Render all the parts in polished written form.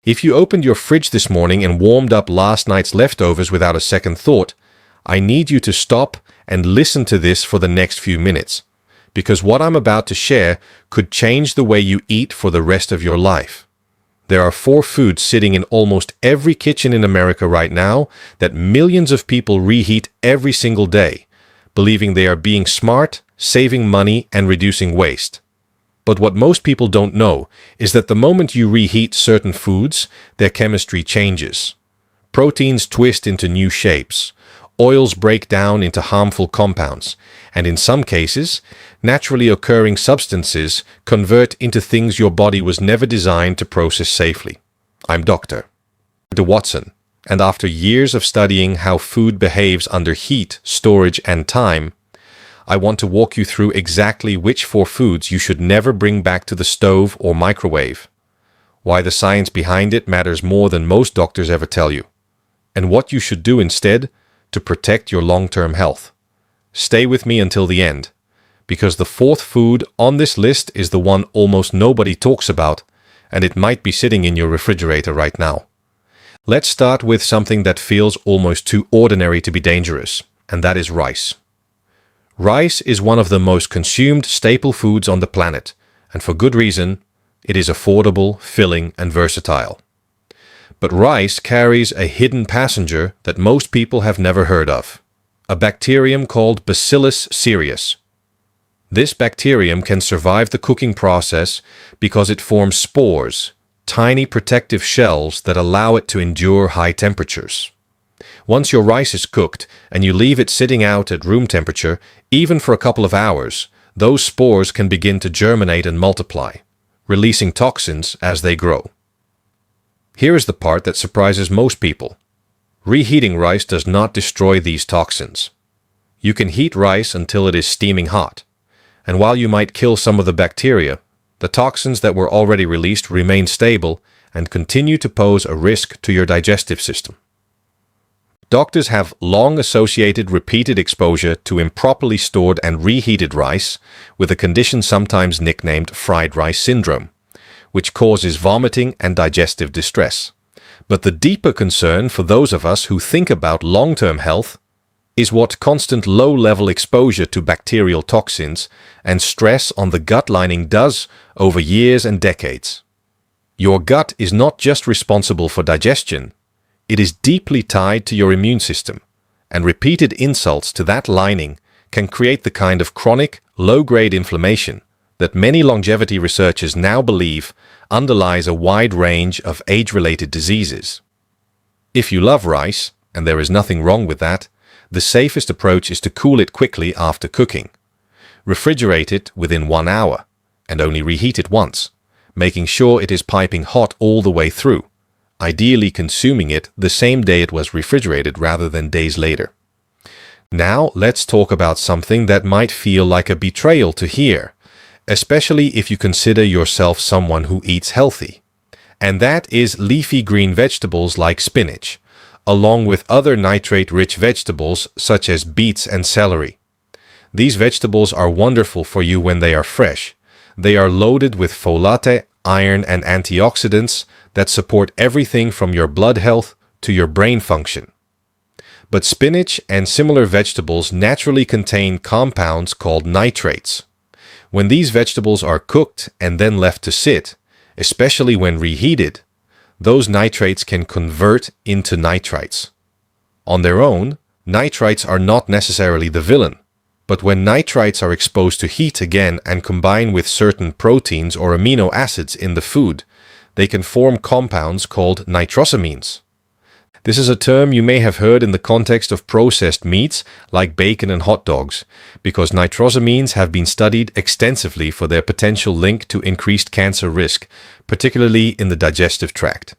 If you opened your fridge this morning and warmed up last night's leftovers without a second thought, I need you to stop and listen to this for the next few minutes, because what I'm about to share could change the way you eat for the rest of your life. There are 4 foods sitting in almost every kitchen in America right now that millions of people reheat every single day, believing they are being smart, saving money, and reducing waste. But what most people don't know is that the moment you reheat certain foods, their chemistry changes. Proteins twist into new shapes, oils break down into harmful compounds, and in some cases, naturally occurring substances convert into things your body was never designed to process safely. I'm Dr. Watsun, and after years of studying how food behaves under heat, storage, and time, I want to walk you through exactly which 4 foods you should never bring back to the stove or microwave, why the science behind it matters more than most doctors ever tell you, and what you should do instead to protect your long-term health. Stay with me until the end, because the 4th food on this list is the one almost nobody talks about, and it might be sitting in your refrigerator right now. Let's start with something that feels almost too ordinary to be dangerous, and that is rice. Rice is one of the most consumed staple foods on the planet, and for good reason. It is affordable, filling, and versatile. But rice carries a hidden passenger that most people have never heard of, a bacterium called Bacillus cereus. This bacterium can survive the cooking process because it forms spores, tiny protective shells that allow it to endure high temperatures. Once your rice is cooked and you leave it sitting out at room temperature, even for a couple of hours, those spores can begin to germinate and multiply, releasing toxins as they grow. Here is the part that surprises most people. Reheating rice does not destroy these toxins. You can heat rice until it is steaming hot, and while you might kill some of the bacteria, the toxins that were already released remain stable and continue to pose a risk to your digestive system. Doctors have long associated repeated exposure to improperly stored and reheated rice with a condition sometimes nicknamed fried rice syndrome, which causes vomiting and digestive distress. But the deeper concern for those of us who think about long-term health is what constant low-level exposure to bacterial toxins and stress on the gut lining does over years and decades. Your gut is not just responsible for digestion. It is deeply tied to your immune system, and repeated insults to that lining can create the kind of chronic, low-grade inflammation that many longevity researchers now believe underlies a wide range of age-related diseases. If you love rice, and there is nothing wrong with that, the safest approach is to cool it quickly after cooking. Refrigerate it within 1 hour, and only reheat it once, making sure it is piping hot all the way through, ideally consuming it the same day it was refrigerated rather than days later. Now let's talk about something that might feel like a betrayal to hear, especially if you consider yourself someone who eats healthy. And that is leafy green vegetables like spinach, along with other nitrate-rich vegetables such as beets and celery. These vegetables are wonderful for you when they are fresh. They are loaded with folate, iron, and antioxidants that support everything from your blood health to your brain function. But spinach and similar vegetables naturally contain compounds called nitrates. When these vegetables are cooked and then left to sit, especially when reheated, those nitrates can convert into nitrites. On their own, nitrites are not necessarily the villain, but when nitrites are exposed to heat again and combine with certain proteins or amino acids in the food, they can form compounds called nitrosamines. This is a term you may have heard in the context of processed meats like bacon and hot dogs, because nitrosamines have been studied extensively for their potential link to increased cancer risk, particularly in the digestive tract.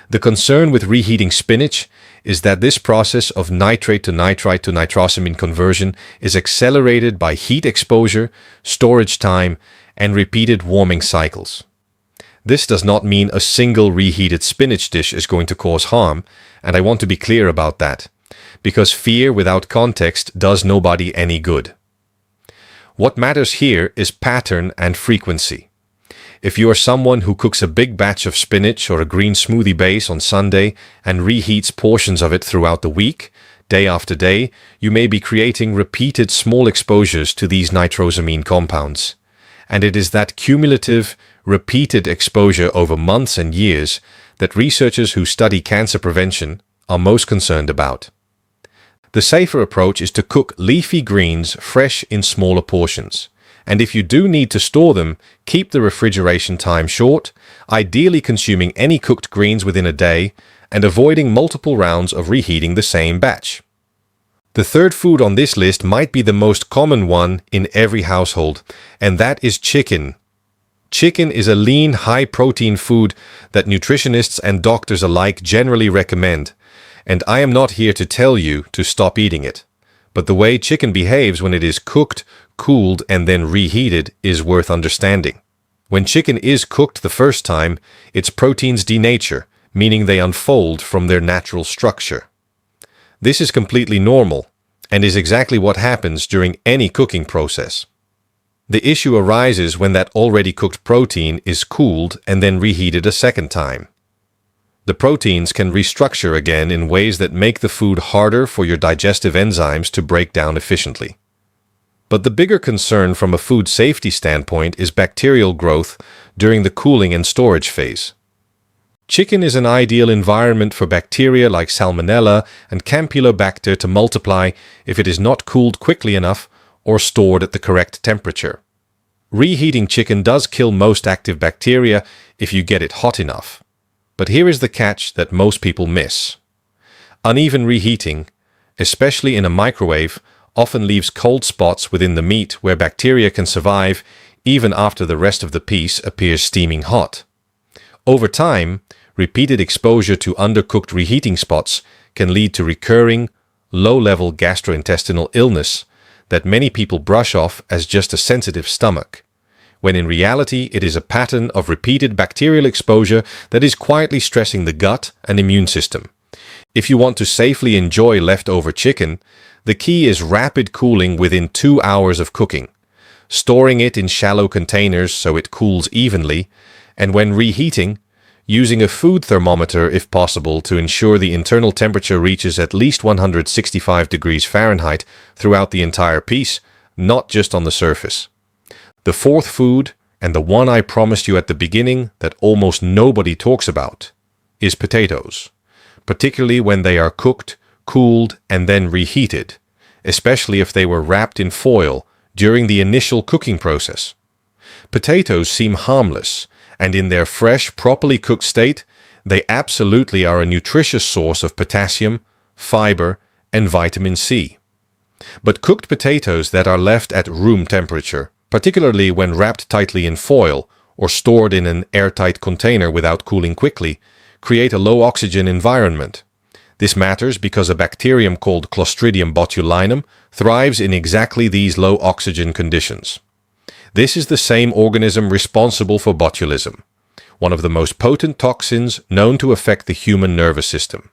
The concern with reheating spinach is that this process of nitrate to nitrite to nitrosamine conversion is accelerated by heat exposure, storage time, and repeated warming cycles. This does not mean a single reheated spinach dish is going to cause harm, and I want to be clear about that, because fear without context does nobody any good. What matters here is pattern and frequency. If you are someone who cooks a big batch of spinach or a green smoothie base on Sunday and reheats portions of it throughout the week, day after day, you may be creating repeated small exposures to these nitrosamine compounds. And it is that cumulative, repeated exposure over months and years that researchers who study cancer prevention are most concerned about. The safer approach is to cook leafy greens fresh in smaller portions. And if you do need to store them, keep the refrigeration time short, ideally consuming any cooked greens within a day and avoiding multiple rounds of reheating the same batch. The third food on this list might be the most common one in every household, and that is chicken. Chicken is a lean, high-protein food that nutritionists and doctors alike generally recommend, and I am not here to tell you to stop eating it. But the way chicken behaves when it is cooked, cooled, and then reheated is worth understanding. When chicken is cooked the first time, its proteins denature, meaning they unfold from their natural structure. This is completely normal, and is exactly what happens during any cooking process. The issue arises when that already cooked protein is cooled and then reheated a second time. The proteins can restructure again in ways that make the food harder for your digestive enzymes to break down efficiently. But the bigger concern from a food safety standpoint is bacterial growth during the cooling and storage phase. Chicken is an ideal environment for bacteria like Salmonella and Campylobacter to multiply if it is not cooled quickly enough or stored at the correct temperature. Reheating chicken does kill most active bacteria if you get it hot enough. But here is the catch that most people miss. Uneven reheating, especially in a microwave, often leaves cold spots within the meat where bacteria can survive even after the rest of the piece appears steaming hot. Over time, repeated exposure to undercooked reheating spots can lead to recurring, low-level gastrointestinal illness that many people brush off as just a sensitive stomach, when in reality it is a pattern of repeated bacterial exposure that is quietly stressing the gut and immune system. If you want to safely enjoy leftover chicken, the key is rapid cooling within 2 hours of cooking, storing it in shallow containers so it cools evenly, and when reheating, using a food thermometer if possible to ensure the internal temperature reaches at least 165 degrees Fahrenheit throughout the entire piece, not just on the surface. The fourth food, and the one I promised you at the beginning that almost nobody talks about, is potatoes, particularly when they are cooked, cooled, and then reheated, especially if they were wrapped in foil during the initial cooking process. Potatoes seem harmless, and in their fresh, properly cooked state, they absolutely are a nutritious source of potassium, fiber, and vitamin C. But cooked potatoes that are left at room temperature, particularly when wrapped tightly in foil or stored in an airtight container without cooling quickly, create a low-oxygen environment. This matters because a bacterium called Clostridium botulinum thrives in exactly these low-oxygen conditions. This is the same organism responsible for botulism, one of the most potent toxins known to affect the human nervous system.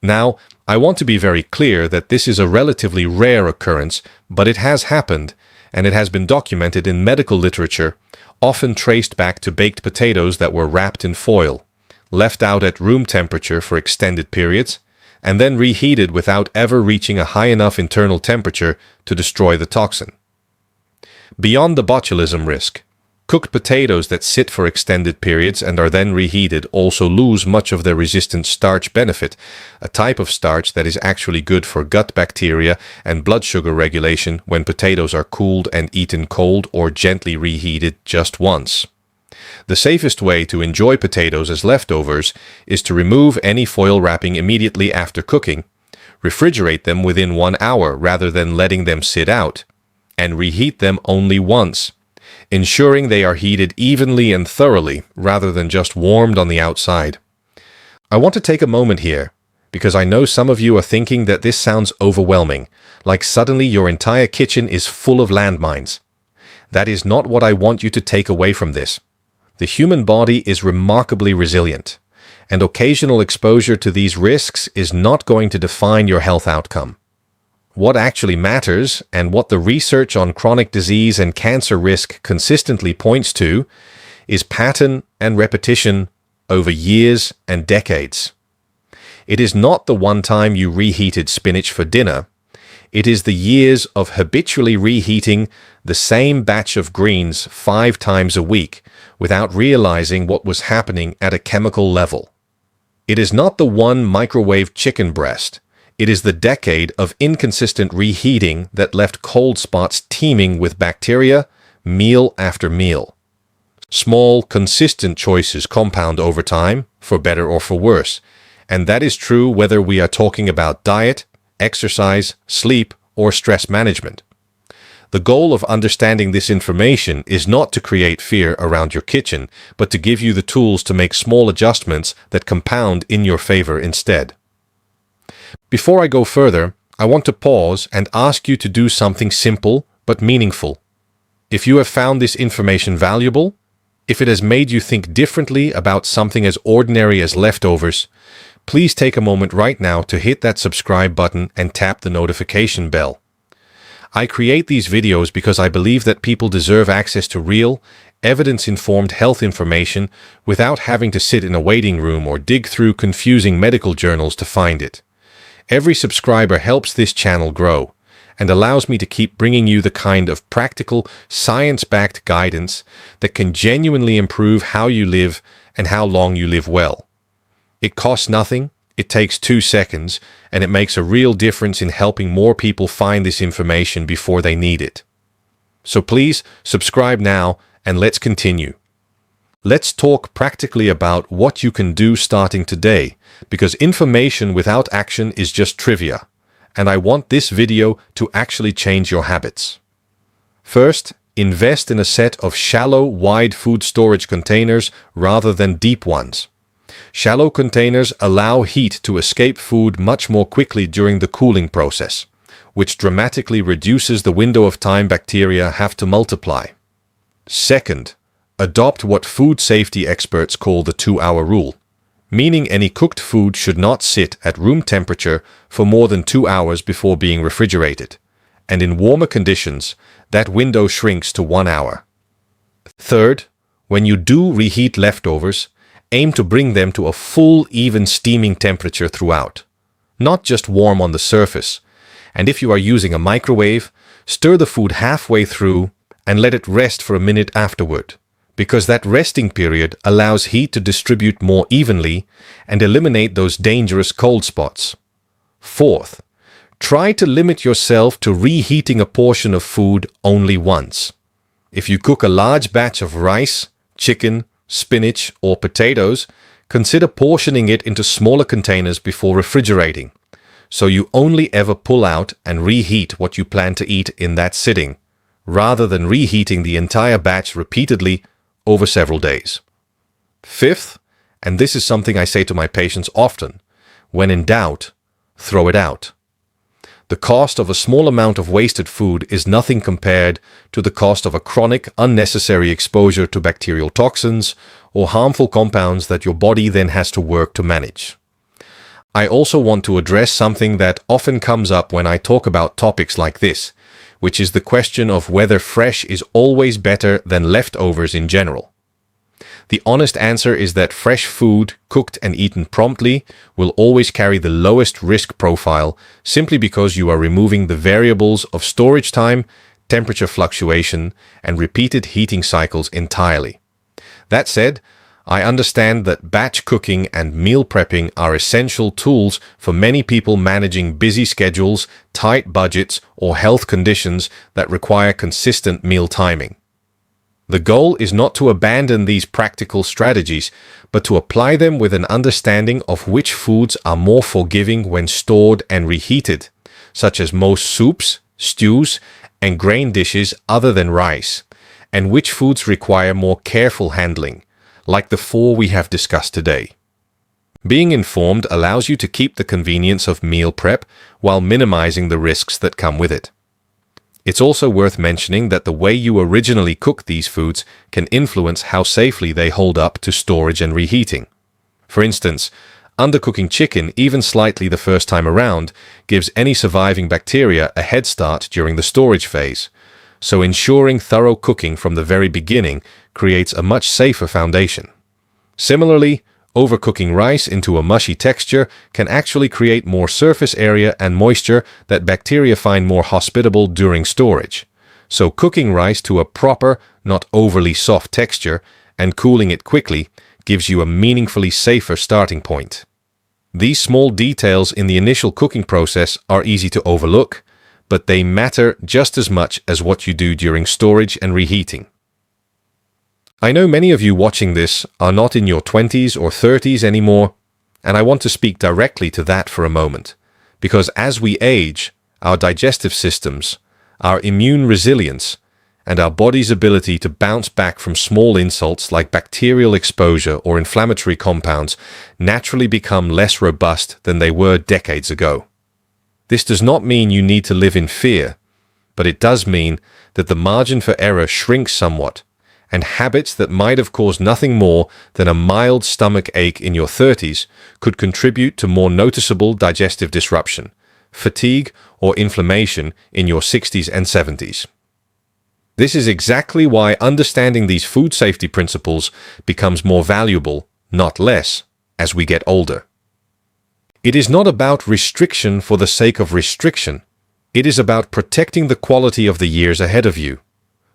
Now, I want to be very clear that this is a relatively rare occurrence, but it has happened, and it has been documented in medical literature, often traced back to baked potatoes that were wrapped in foil, left out at room temperature for extended periods, and then reheated without ever reaching a high enough internal temperature to destroy the toxin. Beyond the botulism risk, cooked potatoes that sit for extended periods and are then reheated also lose much of their resistant starch benefit, a type of starch that is actually good for gut bacteria and blood sugar regulation when potatoes are cooled and eaten cold or gently reheated just once. The safest way to enjoy potatoes as leftovers is to remove any foil wrapping immediately after cooking, refrigerate them within 1 hour rather than letting them sit out, and reheat them only once, ensuring they are heated evenly and thoroughly rather than just warmed on the outside. I want to take a moment here because I know some of you are thinking that this sounds overwhelming, like suddenly your entire kitchen is full of landmines. That is not what I want you to take away from this. The human body is remarkably resilient, and occasional exposure to these risks is not going to define your health outcome. What actually matters, and what the research on chronic disease and cancer risk consistently points to, is pattern and repetition over years and decades. It is not the one time you reheated spinach for dinner. It is the years of habitually reheating the same batch of greens 5 times a week without realizing what was happening at a chemical level. It is not the one microwave chicken breast. It is the decade of inconsistent reheating that left cold spots teeming with bacteria meal after meal. Small, consistent choices compound over time, for better or for worse, and that is true whether we are talking about diet, exercise, sleep, or stress management. The goal of understanding this information is not to create fear around your kitchen, but to give you the tools to make small adjustments that compound in your favor instead. Before I go further, I want to pause and ask you to do something simple but meaningful. If you have found this information valuable, if it has made you think differently about something as ordinary as leftovers, please take a moment right now to hit that subscribe button and tap the notification bell. I create these videos because I believe that people deserve access to real, evidence-informed health information without having to sit in a waiting room or dig through confusing medical journals to find it. Every subscriber helps this channel grow and allows me to keep bringing you the kind of practical, science-backed guidance that can genuinely improve how you live and how long you live well. It costs nothing, it takes 2 seconds, and it makes a real difference in helping more people find this information before they need it. So please, subscribe now, and let's continue. Let's talk practically about what you can do starting today, because information without action is just trivia, and I want this video to actually change your habits. First, invest in a set of shallow, wide food storage containers rather than deep ones. Shallow containers allow heat to escape food much more quickly during the cooling process, which dramatically reduces the window of time bacteria have to multiply. Second, adopt what food safety experts call the 2-hour rule, meaning any cooked food should not sit at room temperature for more than 2 hours before being refrigerated, and in warmer conditions, that window shrinks to 1 hour. Third, when you do reheat leftovers, aim to bring them to a full, even steaming temperature throughout, not just warm on the surface. And if you are using a microwave, stir the food halfway through and let it rest for a minute afterward, because that resting period allows heat to distribute more evenly and eliminate those dangerous cold spots. Fourth, try to limit yourself to reheating a portion of food only once. If you cook a large batch of rice, chicken, spinach, or potatoes, consider portioning it into smaller containers before refrigerating, so you only ever pull out and reheat what you plan to eat in that sitting, rather than reheating the entire batch repeatedly over several days. Fifth, and this is something I say to my patients often, when in doubt, throw it out. The cost of a small amount of wasted food is nothing compared to the cost of a chronic, unnecessary exposure to bacterial toxins or harmful compounds that your body then has to work to manage. I also want to address something that often comes up when I talk about topics like this, which is the question of whether fresh is always better than leftovers in general. The honest answer is that fresh food, cooked and eaten promptly, will always carry the lowest risk profile simply because you are removing the variables of storage time, temperature fluctuation, and repeated heating cycles entirely. That said, I understand that batch cooking and meal prepping are essential tools for many people managing busy schedules, tight budgets, or health conditions that require consistent meal timing. The goal is not to abandon these practical strategies, but to apply them with an understanding of which foods are more forgiving when stored and reheated, such as most soups, stews, and grain dishes other than rice, and which foods require more careful handling, like the 4 we have discussed today. Being informed allows you to keep the convenience of meal prep while minimizing the risks that come with it. It's also worth mentioning that the way you originally cook these foods can influence how safely they hold up to storage and reheating. For instance, undercooking chicken even slightly the first time around gives any surviving bacteria a head start during the storage phase, so ensuring thorough cooking from the very beginning creates a much safer foundation. Similarly, overcooking rice into a mushy texture can actually create more surface area and moisture that bacteria find more hospitable during storage. So cooking rice to a proper, not overly soft texture and cooling it quickly gives you a meaningfully safer starting point. These small details in the initial cooking process are easy to overlook, but they matter just as much as what you do during storage and reheating. I know many of you watching this are not in your 20s or 30s anymore, and I want to speak directly to that for a moment, because as we age, our digestive systems, our immune resilience, and our body's ability to bounce back from small insults like bacterial exposure or inflammatory compounds naturally become less robust than they were decades ago. This does not mean you need to live in fear, but it does mean that the margin for error shrinks somewhat, and habits that might have caused nothing more than a mild stomach ache in your 30s could contribute to more noticeable digestive disruption, fatigue, or inflammation in your 60s and 70s. This is exactly why understanding these food safety principles becomes more valuable, not less, as we get older. It is not about restriction for the sake of restriction. It is about protecting the quality of the years ahead of you,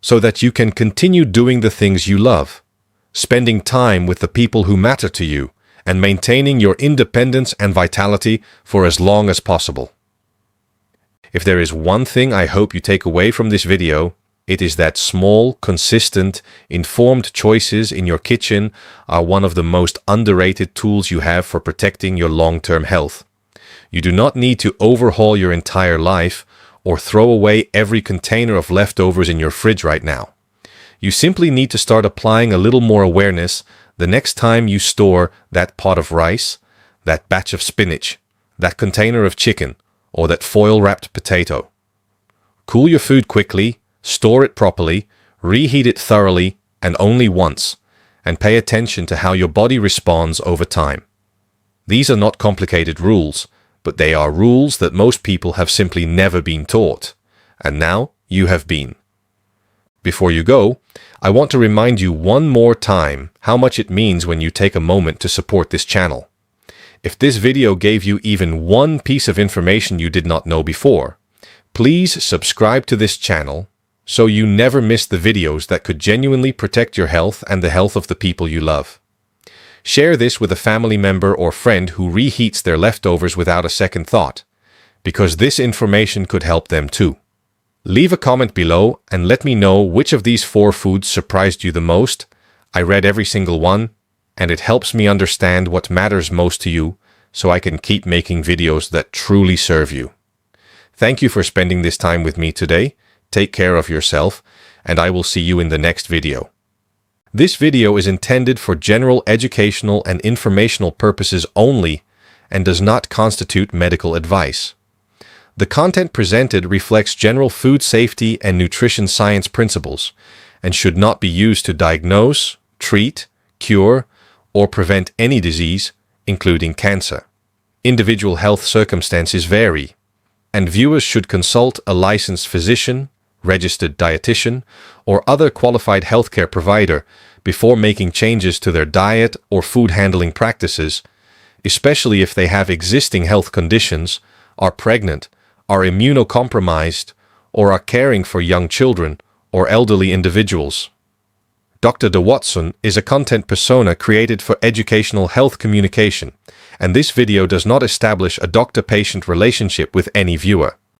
so that you can continue doing the things you love, spending time with the people who matter to you, and maintaining your independence and vitality for as long as possible. If there is one thing I hope you take away from this video, it is that small, consistent, informed choices in your kitchen are one of the most underrated tools you have for protecting your long-term health. You do not need to overhaul your entire life or throw away every container of leftovers in your fridge right now. You simply need to start applying a little more awareness the next time you store that pot of rice, that batch of spinach, that container of chicken, or that foil-wrapped potato. Cool your food quickly, store it properly, reheat it thoroughly and only once, and pay attention to how your body responds over time. These are not complicated rules, but they are rules that most people have simply never been taught, and now you have been. Before you go, I want to remind you one more time how much it means when you take a moment to support this channel. If this video gave you even one piece of information you did not know before, please subscribe to this channel so you never miss the videos that could genuinely protect your health and the health of the people you love. Share this with a family member or friend who reheats their leftovers without a second thought, because this information could help them too. Leave a comment below and let me know which of these 4 foods surprised you the most. I read every single one, and it helps me understand what matters most to you so I can keep making videos that truly serve you. Thank you for spending this time with me today. Take care of yourself, and I will see you in the next video. This video is intended for general educational and informational purposes only and does not constitute medical advice. The content presented reflects general food safety and nutrition science principles and should not be used to diagnose, treat, cure, or prevent any disease, including cancer. Individual health circumstances vary, and viewers should consult a licensed physician, registered dietitian, or other qualified healthcare provider before making changes to their diet or food handling practices, especially if they have existing health conditions, are pregnant, are immunocompromised, or are caring for young children or elderly individuals. Dr. Watsun is a content persona created for educational health communication, and this video does not establish a doctor-patient relationship with any viewer.